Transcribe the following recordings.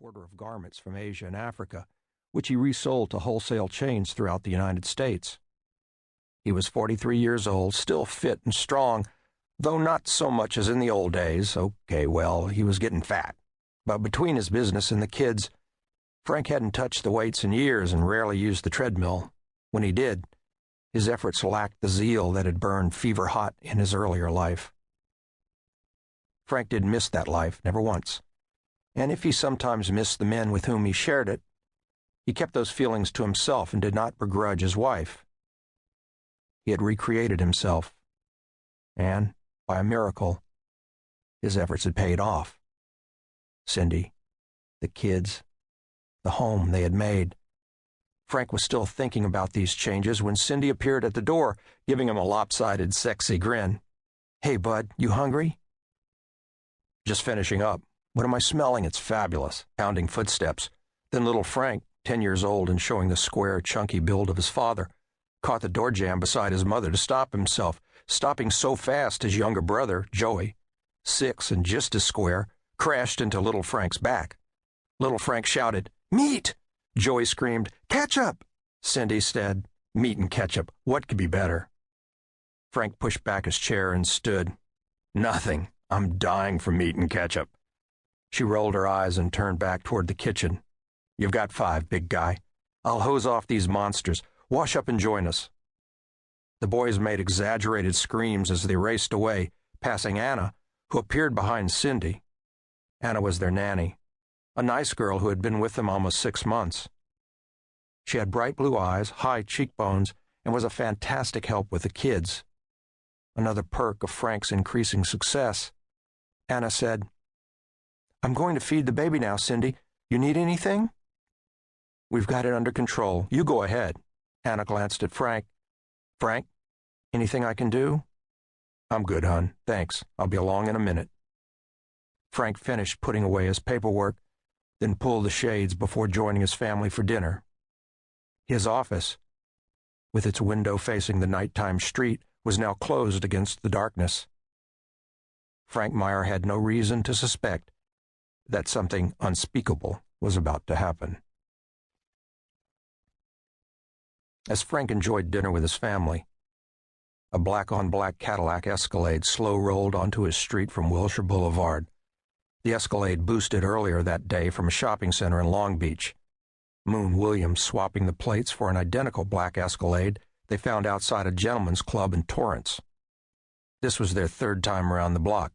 importer of garments from Asia and Africa, which he resold to wholesale chains throughout the United States. He was 43 years old, still fit and strong, though not so much as in the old days. Okay, well, he was getting fat. But between his business and the kids, Frank hadn't touched the weights in years and rarely used the treadmill. When he did, his efforts lacked the zeal that had burned fever-hot in his earlier life. Frank didn't miss that life, never once. And if he sometimes missed the men with whom he shared it, he kept those feelings to himself and did not begrudge his wife. He had recreated himself, and, by a miracle, his efforts had paid off. Cindy, the kids, the home they had made. Frank was still thinking about these changes when Cindy appeared at the door, giving him a lopsided, sexy grin. "Hey, bud, you hungry?" "Just finishing up. What am I smelling? It's fabulous." Pounding footsteps. Then little Frank, 10 years old and showing the square, chunky build of his father, caught the door jamb beside his mother to stop himself, stopping so fast his younger brother, Joey, 6 and just as square, crashed into little Frank's back. Little Frank shouted, "Meat!" Joey screamed, "Ketchup!" Cindy said, "Meat and ketchup, what could be better?" Frank pushed back his chair and stood. "Nothing. I'm dying for meat and ketchup." She rolled her eyes and turned back toward the kitchen. "You've got 5, big guy. I'll hose off these monsters. Wash up and join us." The boys made exaggerated screams as they raced away, passing Anna, who appeared behind Cindy. Anna was their nanny, a nice girl who had been with them almost 6 months. She had bright blue eyes, high cheekbones, and was a fantastic help with the kids. Another perk of Frank's increasing success. Anna said, "I'm going to feed the baby now, Cindy. You need anything?" "We've got it under control. You go ahead." Anna glanced at Frank. "Frank, anything I can do?" "I'm good, hon. Thanks. I'll be along in a minute." Frank finished putting away his paperwork, then pulled the shades before joining his family for dinner. His office, with its window facing the nighttime street, was now closed against the darkness. Frank Meyer had no reason to suspect that something unspeakable was about to happen. As Frank enjoyed dinner with his family, a black-on-black Cadillac Escalade slow-rolled onto his street from Wilshire Boulevard. The Escalade boosted earlier that day from a shopping center in Long Beach. Moon Williams swapping the plates for an identical black Escalade they found outside a gentleman's club in Torrance. This was their 3rd time around the block,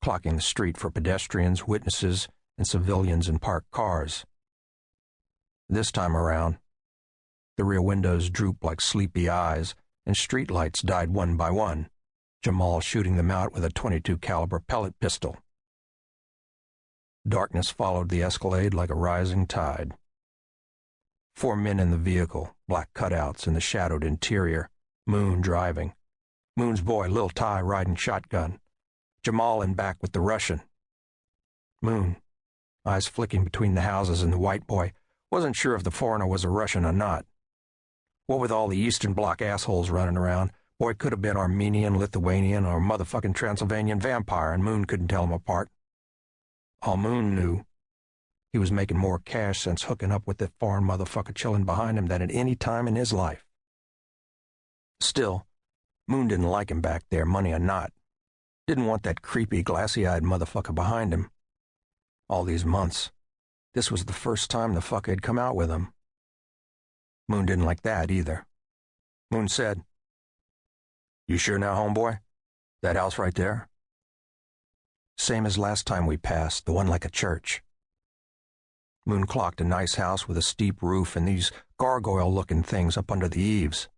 clocking the street for pedestrians, witnesses, and civilians in parked cars. This time around, the rear windows drooped like sleepy eyes, and street lights died one by one, Jamal shooting them out with a .22 caliber pellet pistol. Darkness followed the Escalade like a rising tide. 4 men in the vehicle, black cutouts in the shadowed interior, Moon driving. Moon's boy, Lil Ty, riding shotgun. Jamal in back with the Russian. Moon, eyes flicking between the houses and the white boy, wasn't sure if the foreigner was a Russian or not. What with all the Eastern Bloc assholes running around, boy could have been Armenian, Lithuanian, or motherfucking Transylvanian vampire, and Moon couldn't tell him apart. All Moon knew, he was making more cash since hooking up with that foreign motherfucker chilling behind him than at any time in his life. Still, Moon didn't like him back there, money or not. Didn't want that creepy, glassy-eyed motherfucker behind him. All these months, this was the first time the fucker had come out with him. Moon didn't like that either. Moon said, "You sure now, homeboy? That house right there?" "Same as last time we passed, the one like a church." Moon clocked a nice house with a steep roof and these gargoyle-looking things up under the eaves.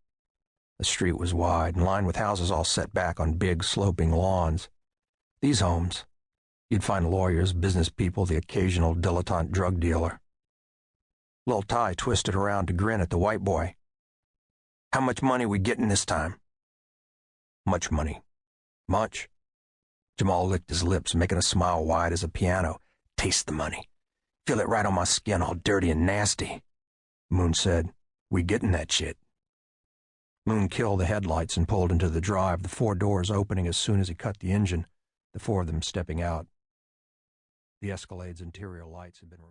The street was wide and lined with houses all set back on big, sloping lawns. These homes, you'd find lawyers, business people, the occasional dilettante drug dealer. Lil Ty twisted around to grin at the white boy. "How much money we getting this time?" "Much money." "Much?" Jamal licked his lips, making a smile wide as a piano. "Taste the money. Feel it right on my skin, all dirty and nasty." Moon said, "We getting that shit." Moon killed the headlights and pulled into the drive, the 4 doors opening as soon as he cut the engine, the 4 of them stepping out. The Escalade's interior lights had been removed.